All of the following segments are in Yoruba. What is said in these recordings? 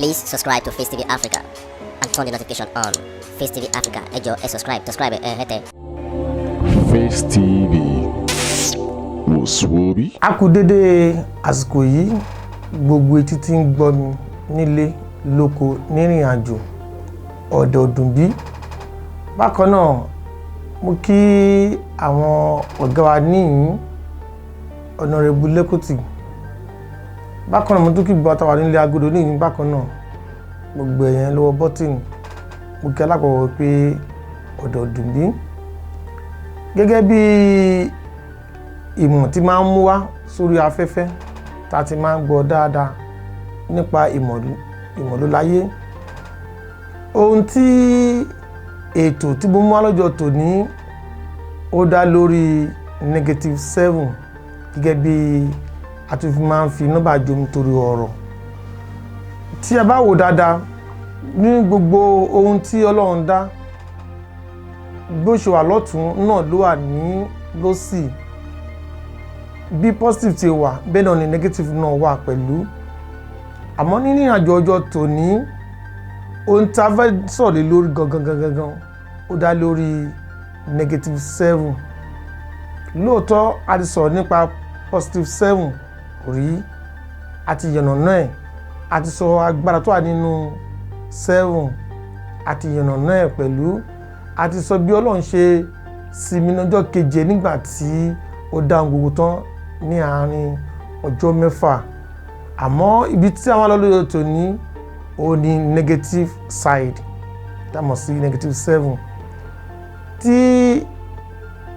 Please subscribe to Face TV Africa and turn the notification on. Face TV Africa, ẹ jọ̀ọ́ subscribe hẹ́tẹ̀. Face TV Muswobi. A kú dédé àsìkò yìí gbogbo etí tí ń gbọ́ mi nílé lóko nírìn àjò ọ̀dọ̀ọ̀dún bí. Bákan náà mo kí àwọn ọ̀gá wa níyìn Honorable Lekuti. Bákan náà mo tún kí gbogbo àtàwà nílé agodo níyìn bákan náà gbogbo èèyàn lọ́wọ́ bọ́tìnì. Mo kí alákọ̀ọ́kọ́ pé ọ̀dọ̀ọ̀dún bí. Gẹ́gẹ́ bí ìmọ̀ tí máa ń mú wá sórí afẹ́fẹ́ tá ti máa ń gbọ́ dáadáa nípa ìmọ̀lú láyé. Ohun tí ètò tí mo mú wá lọ́jọ́ tòní ó dá lórí -7 gẹ́gẹ́ bí a tún fi máa ń fi nọ́mbà jomi torí ọ̀rọ̀. Tí a bá wò dáadáa ní gbogbo ohun tí Ọlọ́run dá bó ṣe wà lọ́tún náà ló wà ní lósì. Bí positive ti wà bẹ́ẹ̀ náà ni negative náà wà pẹ̀lú. Àmọ́ nínú ìrìnàjò ọjọ́ tòní ohun tí a fẹ́ sọ̀rọ̀ lé lórí gangan ó dá lórí -7. Lóòótọ́ a ti sọ̀rọ̀ nípa +7 rí, a ti yànnàná ẹ̀, a ti sọ agbára tó wà nínú 7, a ti yànnàná ẹ̀ pẹ̀lú, a ti sọ bí Ọlọ́run ṣe sinmi lọ́jọ́ keje nígbà tí ó dá ohun gbogbo tán ní àárín ọjọ́ 6. Àmọ́ ibi tí àwọn alọ́lọ́dọ̀ tó ní ó ní negative side dámọ̀ sí -7.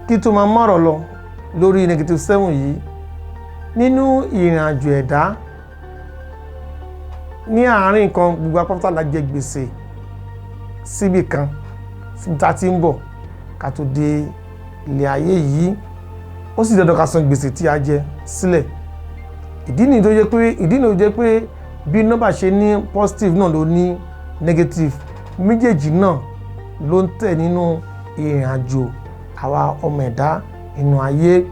Kí tó máa mọ̀rọ̀ lọ lórí -7 yìí nínú ìrìn àjò ẹ̀dá ní àárín kan gbogbo apáta la jẹ gbèsè síbì kan síbi tá ti ń bọ̀ ká tó dé ilé ayé yìí. Ó sì dandan ká san gbèsè tí a jẹ sílẹ̀. Ìdí nìyí tó jẹ́ pé bí nọ́mbà ṣe ní positive náà ló ní negative, méjèèjì náà ló ń tẹ̀ nínú ìrìn àjò àwa ọmọ ẹ̀dá inú ayé.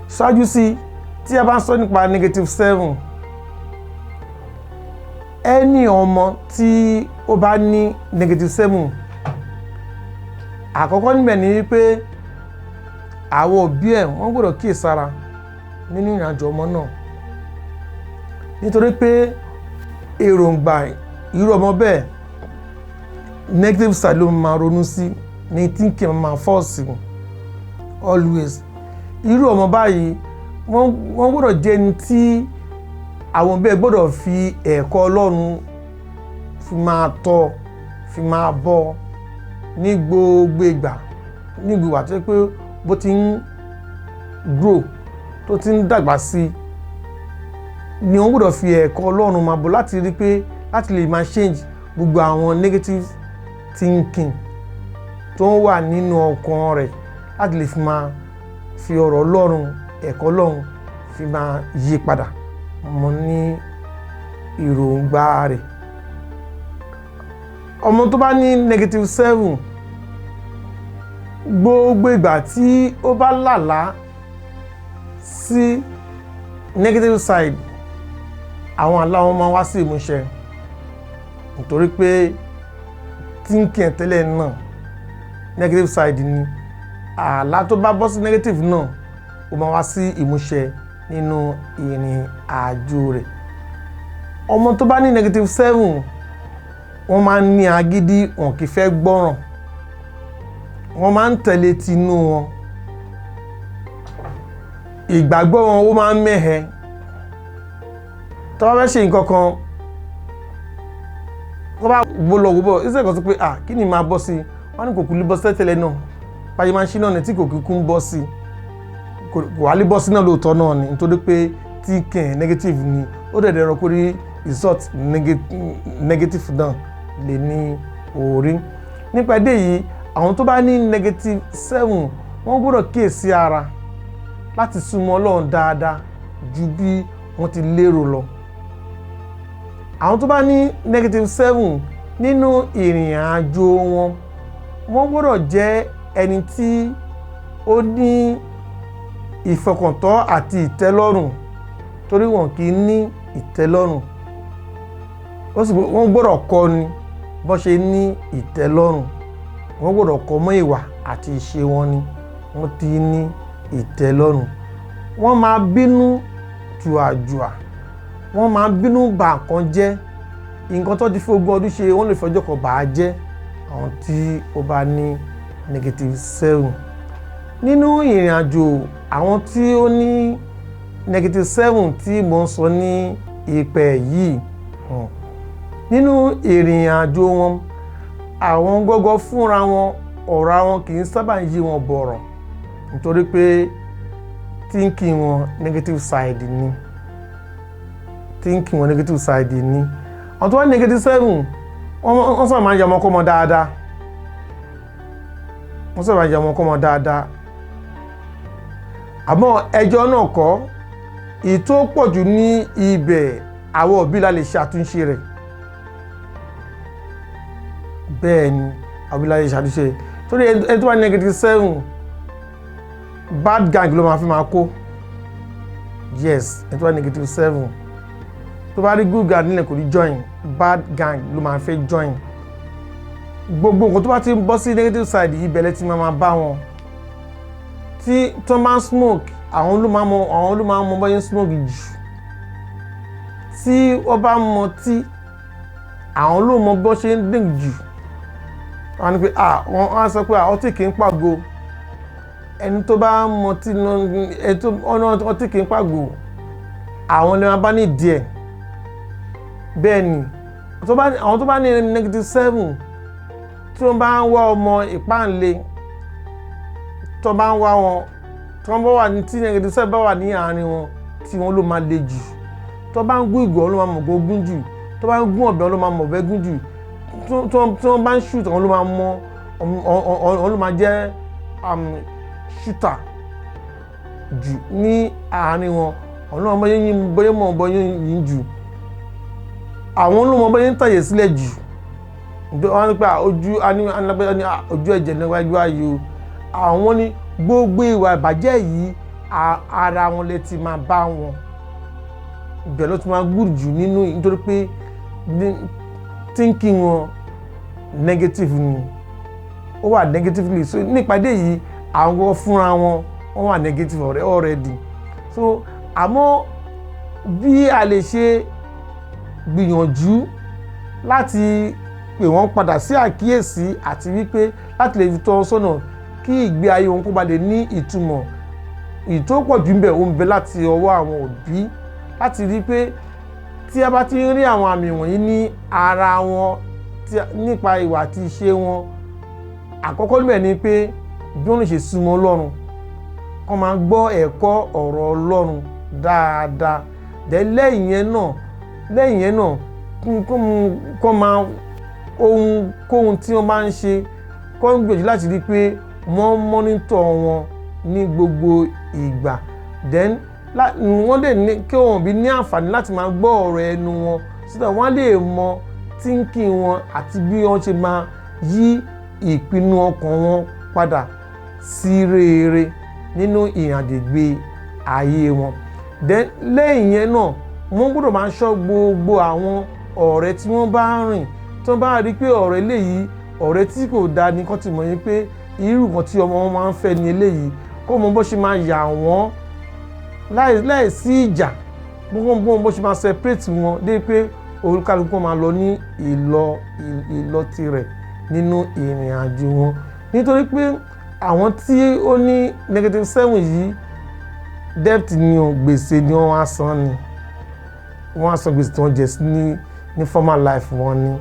Ṣáájú sí tí a bá ń sọ nípa -7, ẹni ọmọ tí ó bá ní -7 àkọ́kọ́ níbẹ̀ ni wípé àwọn òbí ẹ̀ wọ́n gbọ́dọ̀ kíyèsára nínú ìrìnàjò ọmọ náà, nítorí pé èròǹgbà irú ọmọ bẹ́ẹ̀ negative side ló máa ronú sí ní thinking máa force always. Irú ọmọ báyìí wọ́n gbọ́dọ̀ jẹ́ ẹni tí àwọn bẹ́ẹ̀ gbọ́dọ̀ fi ẹ̀kọ́ Ọlọ́run fi máa tọ́ fi máa bọ́ ní gbogbo ìgbà ní gbogbo àti pé bó ti ń grow tó ti ń dàgbà sí ni wọ́n gbọ́dọ̀ fi ẹ̀kọ́ Ọlọ́run máa bọ̀ láti rí pé láti lè máa change gbogbo àwọn negative thinking tó ń wà nínú ọkàn rẹ̀, láti lè fi máa fi ọ̀rọ̀ Ọlọ́run ẹ̀kọ́ Ọlọ́run fi máa yí padà mọ́ ní ìròǹgbà rẹ̀. Ọmọ tó bá ní -7 gbogbo ìgbà tí ó bá lálàá sí negative side àwọn àlá wọn máa wá sí ìmúṣẹ, nítorí pé thinking tẹ́lẹ̀ náà negative side ni. Àlá tó bá bọ́ sí negative náà ó máa wá sí ìmúṣẹ nínú ìrìn àjò rẹ̀. Ọmọ tó bá ní -7 wọ́n máa ń ní agídí, wọn kì í fẹ́ gbọ́ràn, wọ́n máa ń tẹ̀lé tinú wọn, ìgbàgbọ́ wọn ó máa ń mẹ́hẹ. Tó bá fẹ́ ṣe nǹkan kan tó bá gbólọ̀gbọ́ ìṣẹ́ kan sọ pé kí ni máa bọ́ sí, wọ́n ní kò kú lè bọ́ sẹ́tẹ̀lẹ̀ náà báyìí máa ń ṣí náà ní tí kò kíkú ń bọ́ sí, kò wá lè bọ́ sí náà lóòótọ́ náà ni, nítorí pé tí kẹ̀ negative ni ó dẹ̀dẹ̀ rọ kórí result negative náà lè ní orí. Nípa èdè yìí àwọn tó bá ní -7 wọ́n gbọ́dọ̀ kíyèsí ara láti súnmọ́ Ọlọ́run dáadáa ju bí wọ́n ti lérò lọ. Àwọn tó bá ní -7 nínú ìrìn àjò wọ́n gbọ́dọ̀ jẹ́ ẹni tí ó ní ìfọkàntán àti ìtẹ́lọ́rùn, torí wọn kì í ní ìtẹ́lọ́rùn. wọ́n gbọ́dọ̀ kọ́ ni bọ́n ṣe ní ìtẹ́lọ́rùn, wọ́n gbọ́dọ̀ kọ́ mọ́ ìwà àti ìṣe wọn ni wọ́n ti ní ìtẹ́lọ́rùn. Wọ́n máa bínú jùàjùà, wọ́n máa bínú bà nǹkan jẹ́, nǹkan tó ti fi ogún ọdún ṣe wọ́n lè fọjọ́ kan bà á jẹ́, àwọn tí ó bá ní -7. Nínú ìrìn àjò àwọn tí ó ní -7 tí mo ń sọ ní ìpẹ̀ yìí, nínú ìrìn àjò wọn, àwọn gọ́gọ́ fúnra wọn ọ̀rọ̀ wọn kì í sábà yí wọn bọ̀rọ̀ nítorí pé thinking wọn negative side ni. Thinking wọn negative side ni. Àwọn tó wá -7 wọ́n sábà máa ń yà ọmọ kọ́mọ dáadáa. Wọ́n sábà máa ń yà ọmọ kọ́mọ dáadáa. Àmọ́ ẹjọ́ náà kọ́, èyí tó pọ̀jù ní ibẹ̀ àwọn òbí la lè ṣe àtúnṣe rẹ̀. Bẹ́ẹ̀ ni àwọn òbí la lè ṣe àtúnṣe rẹ̀. Torí ẹni tó wá -7 bad gang ló máa fi máa kó. Yes, ẹni tó wá -7 tó bá rí good gang nílẹ̀ kò ní join, bad gang ló máa fẹ́ join. Gbogbo nǹkan tó bá ti ń bọ́ sí negative side yìí bẹ̀rẹ̀ tí máa bá wọn. Tí tó máa ń smoke, àwọn ló máa mọ bọ́yẹ́ smoke jù. Tí wọ́n bá mọ tí àwọn ló mọ bọ́ ṣe ń drink jù. Wọ́n á ní pé wọ́n á sọ pé ọtí kì í pàgò. Ẹni tó bá mọ tí ọtí kì í pàgò, àwọn lè máa bá ní díẹ̀. Bẹ́ẹ̀ ni àwọn tó bá ní -7 tí wọ́n bá ń wá ọmọ ìpáǹle, tó bá ń wá wọn, tó bá wà ní tí -7 bá wà ní àárín wọn, tí wọ́n ló máa le jù. Tó bá ń gún ìgò ló máa mọ̀ gún jù, tó bá ń gún ọ̀bẹ ló máa mọ̀ ọ̀bẹ gún jù, tí wọ́n bá ń shoot àwọn ló máa mọ̀ ló máa jẹ́ shooter jù ní àárín wọn. Àwọn ló máa bọ́yẹ́ yín jù, àwọn ló máa bọ́yẹ́ ń tàyè sílẹ̀ jù. Wọ́n ní pé ojú ẹ̀jẹ̀ níwájú ayò. Àwọn ní gbogbo ìwà ìbàjẹ́ yìí ara wọn lè ti máa bá wọn. Ibẹ̀ ló ti máa gùn jù nínú, nítorí pé thinking wọn negative ni, ó wà negatively. So nípàdé yìí àwọn fúnra wọn wọ́n wà negative already. So àmọ́ bí a lè ṣe gbìyànjú láti pè wọ́n padà sí àkíyèsí àti wípé láti lè fi tọ́ sọ́nà kí ìgbé ayé wọn kó ba lè ní ìtumọ̀. Ìtòpọ̀jù ń bẹ ó ń bẹ láti ọwọ́ àwọn òbí láti rí pé tí a bá ti rí àwọn àmì wọ̀nyí ní ara wọn nípa ìwà àti ìṣe wọn, àkọ́kọ́ níbẹ̀ ni pé bí wọ́n lè ṣe súnmọ́ Ọlọ́run, kó máa gbọ́ ẹ̀kọ́ ọ̀rọ̀ Ọlọ́run dáadáa. Lẹ́yìn yẹn náà kó máa ohunkóhun tí wọ́n bá ń ṣe, kó ń gbìyànjú láti rí pé wọ́n mọ́nítọ̀ wọn ní gbogbo ìgbà. Then wọ́n lè ní kí wọ́n bí ní àǹfààní láti máa gbọ́ ọ̀rọ̀ ẹnu wọn, so that wọ́n lè mọ thinking wọn àti bí wọ́n ṣe máa yí ìpinnu ọkàn wọn padà sí rere nínú ìrìnàjò ayé wọn. Then lẹ́yìn yẹn náà wọ́n gbọ́dọ̀ máa ṣọ́ gbogbo àwọn ọ̀rẹ́ tí wọ́n bá rìn. Tí wọ́n bá rí pé ọ̀rẹ́ eléyìí ọ̀rẹ́ tí kò dáa ni, kó ti mọ̀ yín pé irú nǹkan tí ọmọ wọn máa ń fẹ́ ni eléyìí, kó mọ bó ṣe máa yà wọ́n láì sí ìjà, bó ṣe máa separate wọn dé pé olúkálùkù máa lọ ní ìlọ tirẹ̀ nínú ìrìn àjò wọn. Nítorí pé àwọn tí ó ní -7 yìí, debt ni o, gbèsè ni wọ́n á san ni. Wọ́n á san gbèsè tí wọ́n jẹ ní former life wọn ni.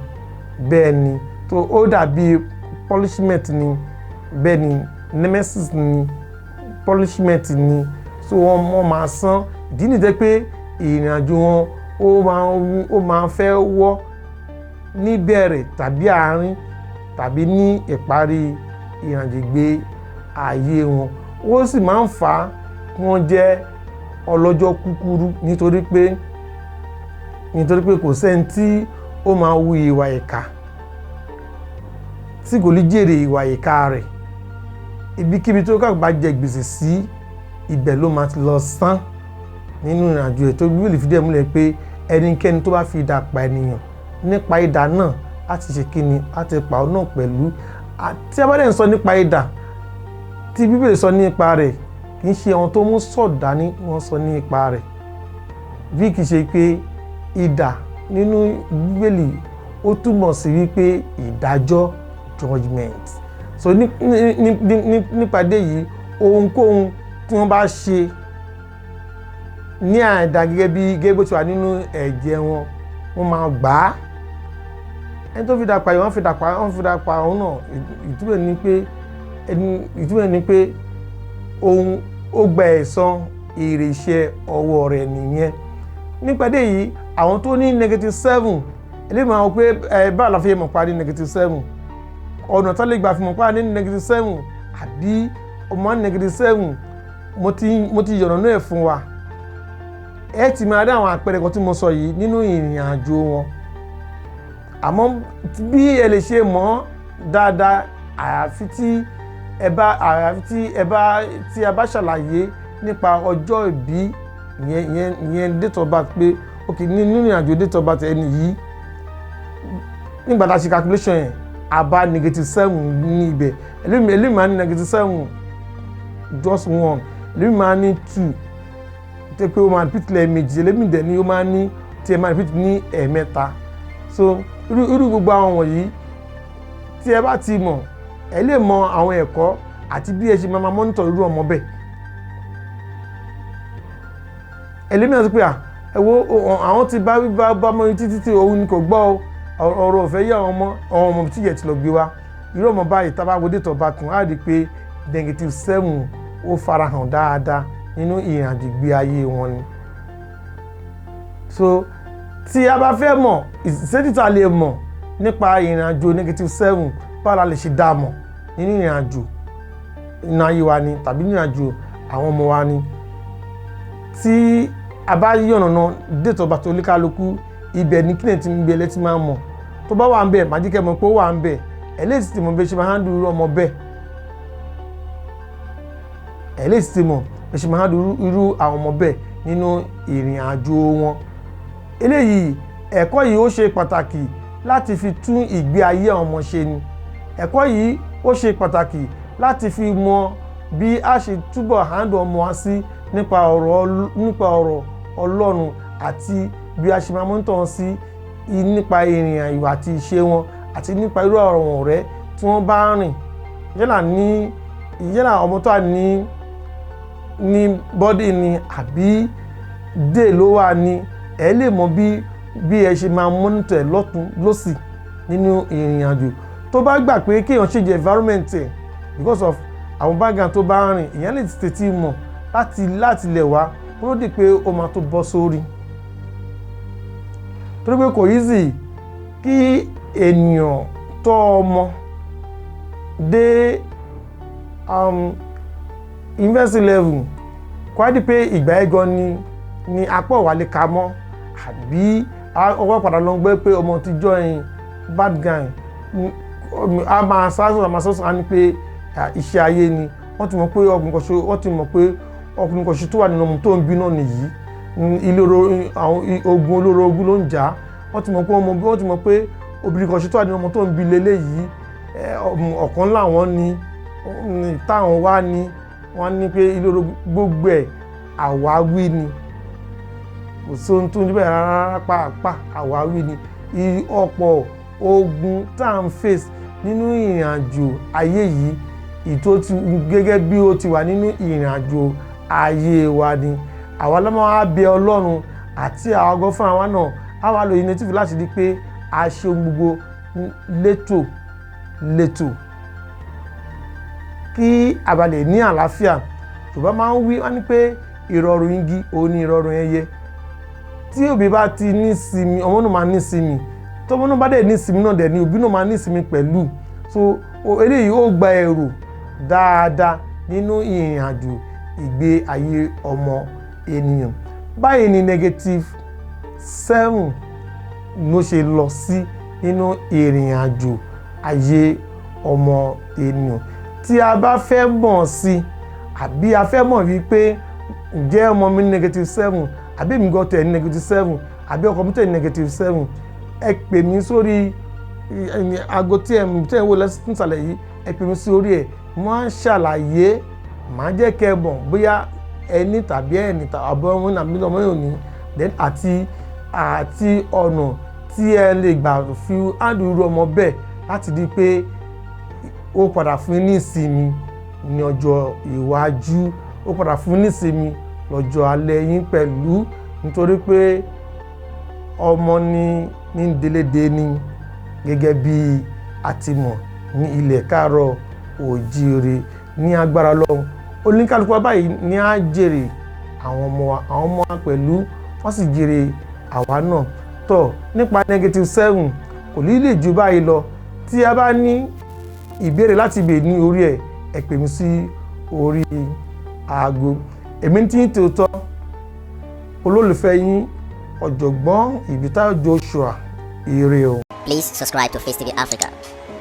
Bẹ́ẹ̀ ni, tó ó dàbí punishment ni. Bẹ́ẹ̀ ni, nemesis ni, punishment ni. So wọ́n máa san. Ìdí nìyẹn pé ìrìn àjò wọn ó máa fẹ́ wọ́ níbẹ̀rẹ̀ tàbí àárín tàbí ní ìparí ìrìnàjò ayé wọn. Ó sì máa ń fà á kí wọ́n jẹ́ ọlọ́jọ́ kúkúrú, nítorí pé kò sẹ́ni tí ó máa wu ìwà ìkà tí kò lè jèrè ìwà ìkà rẹ̀. Ibikíbi tó kàn bá jẹ gbèsè sí, ibẹ̀ ló máa ti lọ san nínú ìrìnàjò ẹ̀. Tó Bíbélì fìdí ẹ̀ múlẹ̀ pé ẹnikẹ́ni tó bá fi idà pa ènìyàn nípa idà náà láti ṣe kíni láti pa ọ́ náà pẹ̀lú. Tí a bá dẹ̀ ń sọ nípa idà tí Bíbélì sọ nípa rẹ̀ kì í ṣe àwọn tó mú sword dání wọ́n sọ nípa rẹ̀, bí kì í ṣe pé idà nínú Bíbélì ó túmọ̀ sí wípé ìdájọ́, judgment. So nípàdé yìí ohunkóhun tí wọ́n bá ṣe ní àìdá gẹ́gẹ́ bó ti wà nínú ẹ̀jẹ̀ wọn, wọ́n máa gbà á. Ẹni tó fi dà pa yìí wọ́n fi dà pa òun náà. Ìtumọ̀ ní pé ohun ó gba ẹ̀san èrè iṣẹ́ ọwọ́ rẹ̀ nìyẹn. Nípàdé yìí àwọn tó ní -7 eléyìí máa wọ pé báwo la fi mọ̀ pa ní -7, ọ̀nà tó lè gbà fi mọ̀ pa ní -7 àbí ọmọ -7 mo ti yọ̀nà náà fún wa. Ẹ ti máa rí àwọn àpẹẹrẹ kan tí mo sọ yìí nínú ìrìn àjò wọn, àmọ́ bí ẹ lè ṣe mọ̀ dáadáa àyàfi tí ẹ bá ṣàlàyé nípa ọjọ́ ìbí ìyẹn date of birth, pé ok nínú ìrìn àjò date of birth ẹni yìí nígbà tá a ṣe calculation yẹn a bá -7 ní ibẹ̀, ẹlẹ́mìí máa ní -7 just 1, ẹlẹ́mìí máa ní 2 tẹ́ pé ó máa repeat lẹ́ẹ̀mejì, ẹlẹ́mìí dẹ̀ ni ó máa ní tí ẹ máa repeat ní ẹ̀ẹ̀mẹ́ta. So irú gbogbo àwọn wọ̀nyí tí ẹ bá ti mọ̀ ẹ lè mọ àwọn ẹ̀kọ́ àti bí ẹ ṣe máa monitor irú ọmọ bẹ́ẹ̀. Ẹlẹ́mìí náà ti pé àwọn ti bá mọ́ títí tí òun ni kò gbọ́ ọ̀rọ̀ ọ̀fẹ́ yẹ àwọn ọmọ tí yẹ ti lọ gbé wa. Irú ọmọ báyìí tá a bá wo date of birth á rí i pé -7 ó farahàn dáadáa nínú ìrìnàjò ìgbé ayé wọn ni. So tí a bá fẹ́ mọ̀ ìṣètìtà lè mọ̀ nípa ìrìnàjò -7 báwo la lè ṣe dá mọ̀ nínú ìrìnàjò inú ayé wa ni tàbí ìrìnàjò àwọn ọmọ wa ni. Tí a bá yànnàná date of birth oníkálukú, ibẹ̀ ní kílẹ̀ tí ń gbé ẹlẹ́tí máa mọ̀ tó bá wà ń bẹ̀ máa jíkẹ́ mọ̀ pé ó wà ń bẹ̀ ẹlẹ́sì tí mo bẹ́ ṣe máa handle irú ọmọ bẹ́ẹ̀, ẹlẹ́sì tí mo bẹ́ ṣe máa handle irú àwọn ọmọ bẹ́ẹ̀ nínú ìrìn àjò wọn. Eléyìí ẹ̀kọ́ yìí ó ṣe pàtàkì láti fi tún ìgbé ayé àwọn ọmọ ṣe ni. Ẹ̀kọ́ yìí ó ṣe pàtàkì láti fi mọ bí a ṣe túbọ̀ handle ọmọ wa sí nípa ọ̀rọ̀ Ọlọ́run àti bí a ṣe máa mọ́tò wọn sí nípa ìrìn àjò àti ìṣe wọn àti nípa irú àwọn ọ̀rẹ́ tí wọ́n bá rìn. Yálà ọmọ tó wà ní bọ́dì ni àbí dé ló wà ní, ẹ lè mọ bí ẹ ṣe máa mọ́nítọ̀ ẹ̀ lọ́tún lọ́sì nínú ìrìn àjò. Tó bá gbà pé kéèyàn change environment ẹ̀ because of àwọn background tó bá rìn, ìyẹn lè tètè mọ̀ láti lẹ̀ wá kó ló dé pé ó máa tó bọ́ sórí. Torí pé kò easy kí ènìyàn tọ́ ọmọ dé university level kó á di pé ìgbà ẹ̀gàn ni apá ọ̀wà lè ka mọ́, àbí ọwọ́ padà lọ gbé pé ọmọ ti join bad guy, a máa sọ́sọ́ á ní pé iṣẹ́ ayé ni. Wọ́n ti mọ̀ pé ọkùnrin kan ṣe tó wà nínú ọmọ tó ń bí náà nìyí, ogun olóró ogun ló ń jà. Wọ́n ti mọ̀ pé obìnrin kan ṣe tó wà nínú ọmọ tó ń bí lélẹ́yìí, ọ̀kan láwọn ni táwọn wá ní wọ́n ní pé ìloro gbogbo ẹ̀ àwáwí ni, kò sí ohun tó ń jẹ́ rárá pàápàá, àwáwí ni. Ọ̀pọ̀ ogun tá à ń face nínú ìrìn àjò ayé yìí gẹ́gẹ́ bí ó ti wà nínú ìrìn àjò ayé wa ni. Àwa lọ́mọ á bẹ Ọlọ́run àti àwọn ọgọ́ fún àwa náà á wá lo initiative láti di pé a ṣe ohun gbogbo létò kí a bá lè ní àlàáfíà. Yorùbá máa ń wí wọ́n ní pé ìrọ̀rùn igi òun ni ìrọ̀rùn ẹyẹ. Tí òbí bá ti ní ìsinmi ọmọ náà máa ní ìsinmi, tọ́mọ náà bá dẹ̀ ní ìsinmi náà dẹ̀ ni òbí náà máa ní ìsinmi pẹ̀lú. So eléyìí ó gba ẹ̀rù dáadáa nínú ìrìn àjò ìgbé ayé ọmọ ènìyàn. Báyìí ni -7 ló ṣe lọ sí nínú ìrìn àjò ayé ọmọ ènìyàn. Tí a bá fẹ́ mọ̀ sí àbí a fẹ́ mọ̀ wípé ǹjẹ́ ọmọ mi ní -7 àbí èmi gan tẹ̀ ní -7 àbí ọkọ mi tẹ̀ ní -7, ẹ pè mí sórí aago tí ẹ wò lẹ́sìn ìsàlẹ̀ yìí, ẹ pè mí sórí ẹ̀, mo máa ń ṣàlàyé, màá jẹ́ kẹ́ ẹ mọ̀ bóyá ẹni tàbí ẹni àbọ̀ ọmọ náà mílíọ̀nù ọmọ yóò ní then àti ọ̀nà tí ẹ lè gbà fi handle irú ọmọ bẹ́ẹ̀ láti di pé ó padà fún yín ní ìsinmi ní ọjọ́ iwájú, ó padà fún yín ní ìsinmi lọ́jọ́ alẹ́ yín pẹ̀lú, nítorí pé ọmọ ní délédé ní gẹ́gẹ́ bí a ti mọ̀ ní ilẹ̀ káàárọ̀ òjíire. Ní agbára Ọlọ́run oníkálukú wa báyìí ní á jèrè àwọn ọmọ wa pẹ̀lú, wọ́n sì jèrè àwa náà tọ̀. Nípa -7 kò ní lè ju báyìí lọ. Tí a bá ní ìbéèrè láti béèrè ní orí ẹ̀, ẹ pè mí sí orí aago. Èmi tí ń tòótọ́ olólùfẹ́ yín ọ̀jọ̀gbọ́n Ìbítáyọ̀ Joshua. Ire o. Please subscribe to Face TV Africa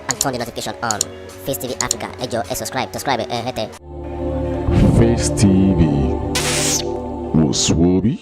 and turn the notification on. Face TV Africa, ẹ jọ̀ọ́ ẹ subscribe hẹ́tẹ̀. Face TV was Swoby.